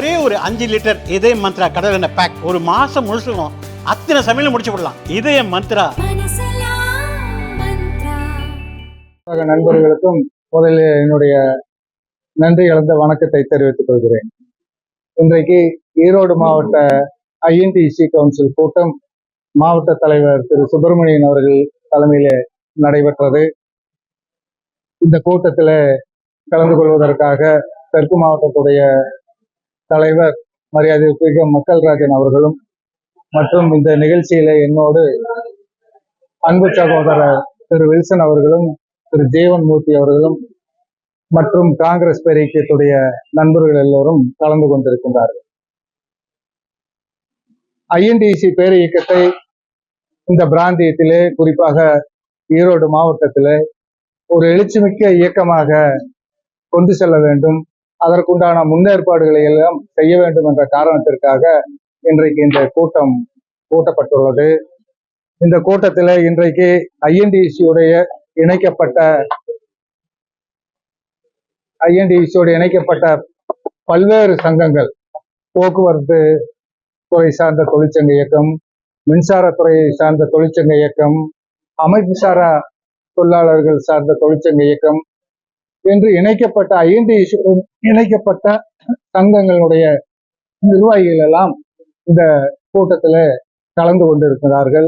ஒரே ஒரு 5 லிட்டர் இதய மந்த்ரா கடல் எண்ணெய் பேக் ஒரு மாசம் முழுசுக்கும் அத்தனை சமையல முடிச்சு விடலாம். இதய மந்த்ரா. நண்பர்களுக்கும் முதலில் என்னுடைய நன்றி கலந்த வணக்கத்தை தெரிவித்துக் கொள்கிறேன். இன்றைக்கு ஈரோடு மாவட்ட ஐஎன்டிசி கவுன்சில் கூட்டம் மாவட்ட தலைவர் திரு சுப்பிரமணியன் அவர்கள் தலைமையில நடைபெற்றது. இந்த கூட்டத்தில் கலந்து கொள்வதற்காக தெற்கு மாவட்டத்துடைய தலைவர் மரியாதைக்குரிய மக்கள்ராஜன் அவர்களும் மற்றும் இந்த நிகழ்ச்சியில என்னோடு அன்பு சகோதரர் திரு வில்சன் அவர்களும் திரு ஜீவன் மூர்த்தி அவர்களும் மற்றும் காங்கிரஸ் பேரியக்கத்துடைய நண்பர்கள் எல்லோரும் கலந்து கொண்டிருக்கின்றார்கள். ஐஎன்டிசி பேரியக்கத்தை இந்த பிராந்தியத்திலே குறிப்பாக ஈரோடு மாவட்டத்திலே ஒரு எழுச்சிமிக்க இயக்கமாக கொண்டு செல்ல வேண்டும், அதற்குண்டான முன்னேற்பாடுகளை எல்லாம் செய்ய வேண்டும் என்ற காரணத்திற்காக இன்றைக்கு இந்த கூட்டம் கூட்டப்பட்டுள்ளது. இந்த கூட்டத்தில் இன்றைக்கு ஐஎன்டிசியுடைய இணைக்கப்பட்ட பல்வேறு சங்கங்கள், போக்குவரத்து துறை சார்ந்த தொழிற்சங்க இயக்கம், மின்சாரத்துறையை சார்ந்த தொழிற்சங்க இயக்கம், அமைப்புசாரா தொழிலாளர்கள் சார்ந்த தொழிற்சங்க இயக்கம் என்று இணைக்கப்பட்ட ஐஎன்டிசி இணைக்கப்பட்ட சங்கங்களுடைய நிர்வாகிகள் எல்லாம் இந்த கூட்டத்தில் கலந்து கொண்டிருக்கிறார்கள்.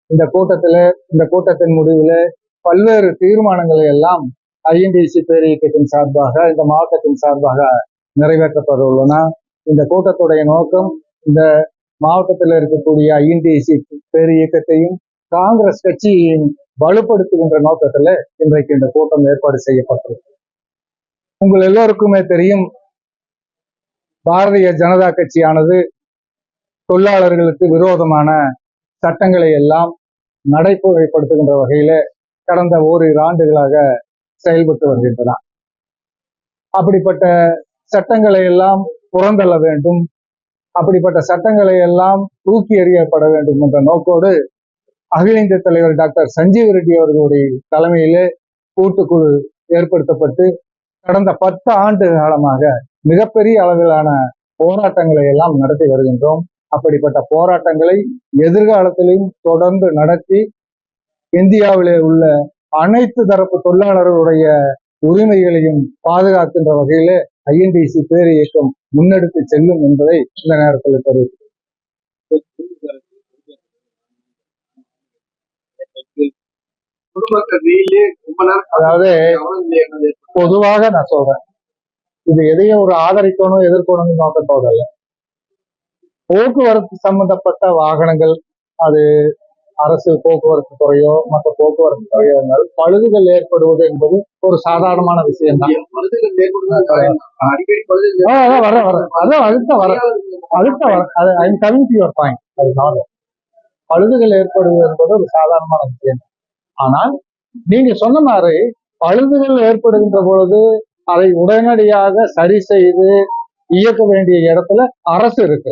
இந்த கூட்டத்தின் முடிவில் பல்வேறு தீர்மானங்களை எல்லாம் ஐஎன்டிசி பேரியக்கத்தின் சார்பாக இந்த மாவட்டத்தின் சார்பாக நிறைவேற்றப்பட உள்ளன. இந்த கூட்டத்துடைய நோக்கம் இந்த மாவட்டத்தில் இருக்கக்கூடிய ஐஎன்டிசி பேரியக்கத்தையும் காங்கிரஸ் கட்சியையும் வலுப்படுத்துகின்ற நோக்கத்துல இன்றைக்கு இந்த கூட்டம் ஏற்பாடு செய்யப்பட்டது. உங்கள் எல்லோருக்குமே தெரியும், பாரதிய ஜனதா கட்சியானது தொழிலாளர்களுக்கு விரோதமான சட்டங்களை எல்லாம் நடைமுறைப்படுத்துகின்ற வகையில கடந்த ஓரிரு ஆண்டுகளாக செயல்பட்டு வருகின்றன. அப்படிப்பட்ட சட்டங்களை எல்லாம் புறந்தள்ள வேண்டும், அப்படிப்பட்ட சட்டங்களை எல்லாம் தூக்கி எறியப்பட வேண்டும் என்ற நோக்கோடு அகில இந்திய தலைவர் டாக்டர் சஞ்சீவ் ரெட்டி அவர்களுடைய தலைமையிலே கூட்டுக்குழு ஏற்படுத்தப்பட்டு கடந்த 10 ஆண்டு காலமாக மிகப்பெரிய அளவிலான போராட்டங்களை எல்லாம் நடத்தி வருகின்றோம். அப்படிப்பட்ட போராட்டங்களை எதிர்காலத்திலும் தொடர்ந்து நடத்தி இந்தியாவிலே உள்ள அனைத்து தரப்பு தொழிலாளர்களுடைய உரிமைகளையும் பாதுகாக்கின்ற வகையிலே ஐஎன்டிசி பேரியக்கம் முன்னெடுத்து செல்லும் என்பதை இந்த நேரத்தில் தெரிவிக்கிறேன். அதாவது பொதுவாக நான் சொல்றேன், இது எதையும் ஒரு ஆதரிக்கணும் எதிர்க்கணும்னு நோக்கத்தோடல்ல. போக்குவரத்து சம்பந்தப்பட்ட வாகனங்கள், அது அரசு போக்குவரத்து துறையோ மற்ற போக்குவரத்து துறையோ இருந்தால் பழுதுகள் ஏற்படுவது என்பது ஒரு சாதாரணமான விஷயம் தான். பழுதுகள் ஏற்படுவது என்பது ஒரு சாதாரணமான விஷயம். ஆனால் நீங்க சொன்ன மாதிரி பழுதுகள் ஏற்படுகின்ற பொழுது அதை உடனடியாக சரி செய்து இயக்க வேண்டிய இடத்துல அரசு இருக்கு.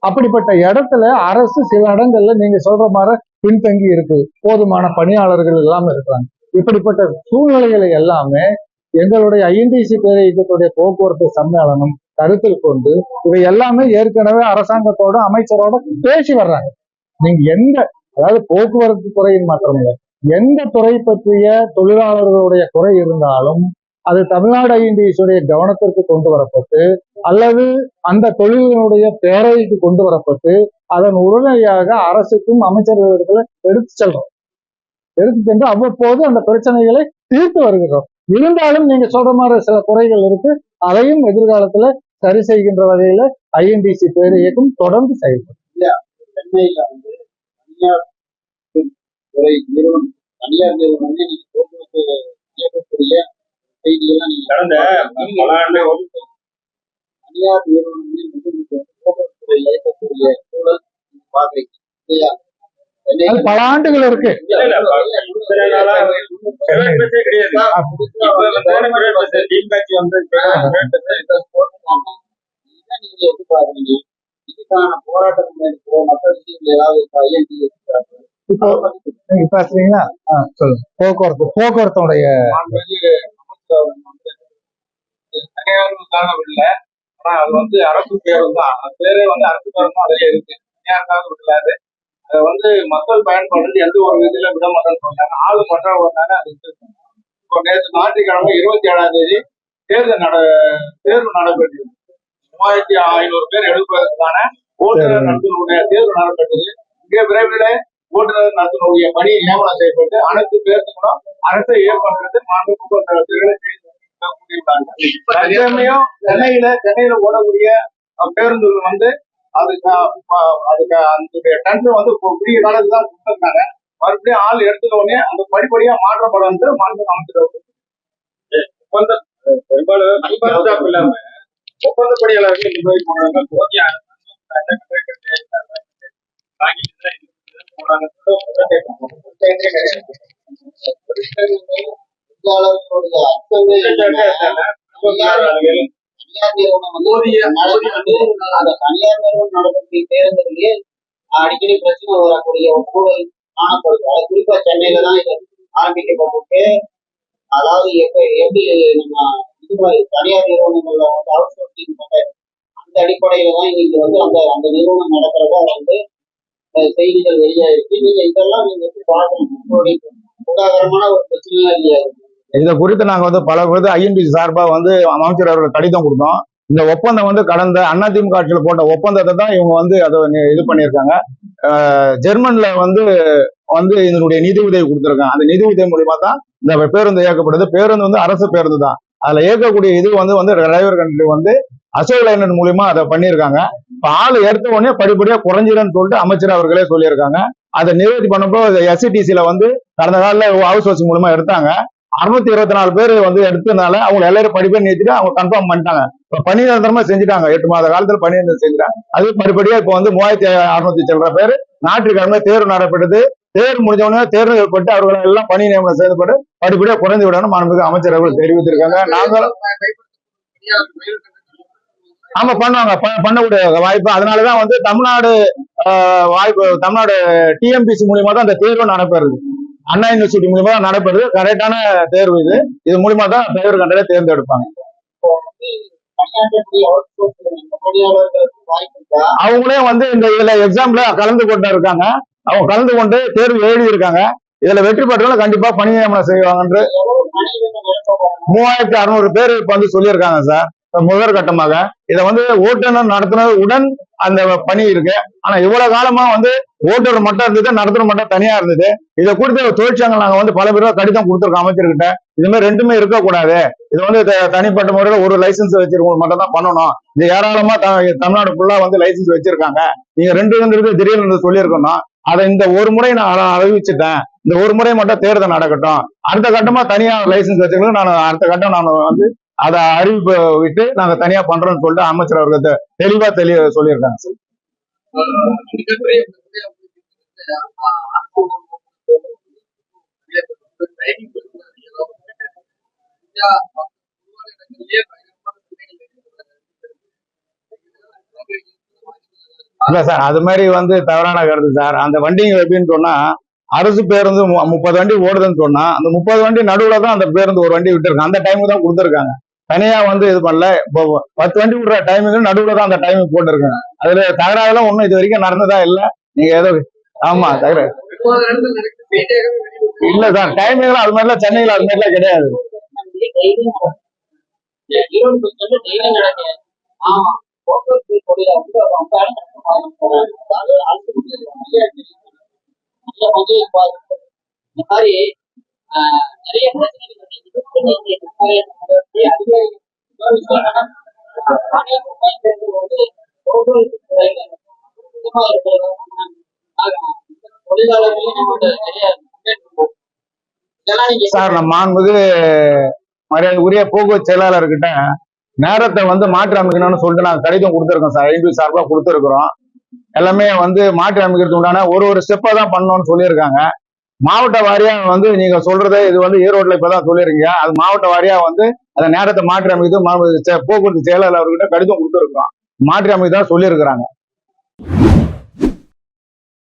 அப்படிப்பட்ட இடத்துல அரசு சில இடங்கள்ல நீங்க சொல்ற மாதிரி பின்தங்கி இருக்கு, போதுமான பணியாளர்கள் எல்லாமே இருக்கிறாங்க. இப்படிப்பட்ட சூழ்நிலைகளை எல்லாமே எங்களுடைய ஐஎன்டிசி பேரியக்கத்துடைய போக்குவரத்து சம்மேளனம் கருத்தில் கொண்டு இவை எல்லாமே ஏற்கனவே அரசாங்கத்தோட அமைச்சரோட பேசி வர்றாங்க. நீங்க அதாவது போக்குவரத்து துறையின் மாத்திரமில்லை, எந்த துறை பற்றிய தொழிலாளர்களுடைய குறை இருந்தாலும் அது தமிழ்நாடு ஐஎன்டிசியுடைய கவனத்திற்கு கொண்டு வரப்பட்டு அல்லது அந்த தொழிலினுடைய பேரவைக்கு கொண்டு வரப்பட்டு அதன் உடனடியாக அரசுக்கும் அமைச்சர்களிடத்துல எடுத்து சென்று அவ்வப்போது அந்த பிரச்சனைகளை தீர்த்து வருகிறோம். இருந்தாலும் நீங்க சொல்ற மாதிரி சில குறைகள் இருக்கு, அதையும் எதிர்காலத்துல சரி செய்கின்ற வகையில ஐஎன்டிசி பேரியக்கம் தொடர்ந்து செயல்படும். தனியார் நிறுவனம் போக்குவரத்து இயக்கக்கூடிய செய்தியெல்லாம் கடந்த பல ஆண்டு தனியார் நிறுவனங்களில் போக்குவரத்து இயக்கக்கூடிய சூழல் பாக்குறீங்க இல்லையா? பல ஆண்டுகள் இருக்கு. நீங்க எதிர்பார்க்கீங்க இதுக்கான போராட்டம் மற்ற விஷயங்கள் ஏதாவது இப்போ நீங்க பேசுறீங்களா? சொல்லுங்க. போக்குவரத்துடைய ஆனா அது வந்து அரசு பேருந்து தான். அது பேரே வந்து அரசு பேருந்து அதுலயே இருக்கு. யாருக்காவது விடலாது. அதை வந்து மக்கள் பயன்படுறது எந்த ஒரு இதுல விட மாட்டேன்னு சொன்னாங்க. ஆளு மற்றவங்க அது இருக்கு. இப்போ நேற்று ஞாயிற்றுக்கிழமை 27ஆம் தேதி தேர்வு நடைபெற்றது. 3500 பேர் எடுப்பதற்கான ஓட்டுநர் நடத்தினுடைய தேர்வு நடைபெற்றது. மிக விரைவில் ஓட்டுநர் நடத்தினுடைய பணி நியமனம் செய்யப்பட்டு அனைத்து பேருந்துகளும் அரசை இயக்குகிறது மாண்பு போக்குவரத்து தற்சமயம் சென்னையில ஓடக்கூடிய பேருந்துகள் வந்து அதுக்கு அந்த டெண்டர் வந்து குறுகிய காலத்துக்கு தான் கொடுத்துருக்காங்க. மறுபடியும் ஆள் எடுத்துக்க உடனே அந்த படிப்படியா மாற்றப்படும் என்று மாண்பு அமைச்சர் பெரும்பாலும் இல்லாம ஒப்பந்த பணியாளர்கள் நிர்வகிக்க தனியார் நிறுவனம் நடத்தக்கூடிய பேருந்துகளிலே அடிக்கடி பிரச்சனை வரக்கூடிய ஒரு சூழல் காணப்படுது. அது குறிப்பா சென்னையில தான் இது ஆரம்பிக்கப்பட்டிருக்கு. அதாவது எப்படி நம்ம இது மாதிரி தனியார் நிறுவனங்கள்ல வந்து அவுட் சோர்சிங் அந்த அடிப்படையில தான் இன்னைக்கு வந்து அந்த நிறுவனம் நடக்கிறதா வந்து செய்திகள் வெளியாயிருக்கு. நீங்க இதெல்லாம் நீங்க எப்படி பார்க்கணும்? சுகாதாரமான ஒரு பிரச்சனையா இல்லையா? இதை குறித்து நாங்க வந்து பல குறித்து ஐஎன்டிசி சார்பா வந்து அமைச்சர் அவர்கள் கடிதம் கொடுத்தோம். இந்த ஒப்பந்தம் வந்து கடந்த அதிமுக ஆட்சியில் போட்ட ஒப்பந்தத்தை தான் இவங்க வந்து அதை இது பண்ணியிருக்காங்க. ஜெர்மன்ல வந்து இதனுடைய நிதி உதவி கொடுத்துருக்காங்க. அந்த நிதி உதவி மூலியமா தான் இந்த பேருந்து இயக்கப்படுது. பேருந்து வந்து அரசு பேருந்து தான். அதுல இயக்கக்கூடிய இது வந்து டிரைவர் கண்ட்ரி வந்து அசோக் லைனர் மூலியமா அதை பண்ணியிருக்காங்க. இப்ப ஆள் எடுத்த உடனே படிப்படியா குறைஞ்சிருன்னு சொல்லிட்டு அமைச்சர் அவர்களே சொல்லியிருக்காங்க. அதை நிறைவேற்றி பண்ணப்போ எஸ்சிடிசில வந்து கடந்த காலில் ஹவுஸ் ஹவுஸ் மூலமா எடுத்தாங்க. 624 பேர் வந்து எடுத்ததுனால அவங்க எல்லாரும் படிப்பை நிறுத்திட்டு அவங்க கன்ஃபார்ம் பண்ணிட்டாங்க. இப்ப பணி நிரந்தரமா செஞ்சுட்டாங்க. 8 மாத காலத்துல பணி நிரந்தரம் செஞ்சுட்டாங்க. அது படிப்படியா இப்ப வந்து 3600 சில்லற பேர் ஞாயிற்றுக்கிழமை தேர்வு நடைபெற்றது. தேர்வு முடிஞ்ச உடனே தேர்வு ஏற்பட்டு அவர்களை எல்லாம் பணி நியமனம் செய்யப்பட்டு படிப்படியா குறைந்து விடணும் மாண்புமிகு அமைச்சர் அவர்கள் தெரிவித்திருக்காங்க. நாங்களும் ஆமா பண்ணுவாங்க, பண்ணக்கூடிய வாய்ப்பு. அதனாலதான் வந்து தமிழ்நாடு டிஎம்பிசி மூலியமா தான் அந்த தேர்வு நடைபெறுது. அண்ணா யூனிவர்சிட்டி மூலியமா தான் நடைபெறுது. கரெக்டான தேர்வு இது மூலியமா தான் டிரைவர் கண்டலை தேர்ந்தெடுப்பாங்க. அவங்களே வந்து இதுல எக்ஸாம்ல கலந்து கொண்டு இருக்காங்க. அவங்க கலந்து கொண்டு தேர்வு எழுதி இருக்காங்க. இதுல வெற்றி பெற்றவங்க கண்டிப்பா பணி நியமனம் செய்வாங்க. 3600 பேர் இப்ப வந்து சொல்லியிருக்காங்க சார். முதல் கட்டமாக இதை வந்து ஓட்டுநர் நடத்துனதுடன் அந்த பணி இருக்கு. ஆனா இவ்வளவு காலமா வந்து ஓட்டுநர் மட்டும் இருந்தது, நடத்துனர் மட்டும் தனியா இருந்தது. இதை குறித்து தொழிற்சங்கம் நாங்க வந்து பல பேரும் கடிதம் கொடுத்துருக்கோம் அமைச்சர்கிட்ட. இது மாதிரி ரெண்டுமே இருக்கக்கூடாது. இது வந்து தனிப்பட்ட முறையில ஒரு லைசன்ஸ் வச்சிருக்கவங்க மட்டும் தான் பண்ணணும். இது ஏராளமா தமிழ்நாடு ஃபுல்லா வந்து லைசன்ஸ் வச்சிருக்காங்க. நீங்க ரெண்டு திடீர்னு சொல்லியிருக்கணும். அதை இந்த ஒரு முறை நான் அறிவிச்சுட்டேன். இந்த ஒரு முறை மட்டும் தேர்தல் நடக்கட்டும். அடுத்த கட்டமா தனியா லைசன்ஸ் வச்சிருக்கோம். நான் அடுத்த கட்டம் நான் வந்து அதை அறிவிப்பு விட்டு நாங்க தனியா பண்றோம்னு சொல்லிட்டு அமைச்சர் அவர்கள் தெளிவா சொல்லியிருக்காங்க சார். இல்ல சார், அது மாதிரி வந்து தவறான கருத்து சார். அந்த வண்டிங்க எப்படின்னு சொன்னா, அரசு பேருந்து 30 வண்டி ஓடுதுன்னு சொன்னா அந்த 30 வண்டி நடுவுல தான் அந்த பேருந்து ஒரு வண்டி விட்டுருக்காங்க. அந்த டைமுக்கு தான் கொடுத்துருக்காங்க. தனியா வந்து இது பண்ணல. இப்போ 10 வண்டி விடுற டைமிங் நடுவுல தான் அந்த டைமிங் போட்டிருக்காங்க. அதுல தகராறுலாம் ஒண்ணும் இது வரைக்கும் நடந்ததா இல்ல. நீங்க ஏதோ ஆமா தகராறு இல்ல சார். டைமிங்லாம் அது மாதிரிலாம் சென்னையில அது மாதிரிலாம் கிடையாது. இந்த மாதிரி நிறைய சார், நம்ம மாண்புமிகு மரியாதை உரிய போக்குவரத்து செயலாளர்கிட்ட நேரத்தை வந்து மாற்றி அமைக்கணும்னு சொல்லிட்டு நாங்க கடிதம் கொடுத்துருக்கோம் சார். ஐந்து சார்பா கொடுத்துருக்குறோம். எல்லாமே வந்து மாற்றி அமைக்கிறதுக்கு உண்டான ஒரு ஸ்டெப்பா தான் பண்ணணும்னு சொல்லியிருக்காங்க. மாவட்ட வாரியா வந்து நீங்க சொல்றது இது வந்து ஈரோட்ல இப்பதான் சொல்லிருக்கீங்க. அது மாவட்ட வாரியா வந்து அந்த நேரத்தை மாற்றி அமைக்கிறது போக்குவரத்து செயலாளர் அவர்கிட்ட கடிதம் கொடுத்துருக்கோம். மாற்றி அமைக்க தான் சொல்லியிருக்கிறாங்க.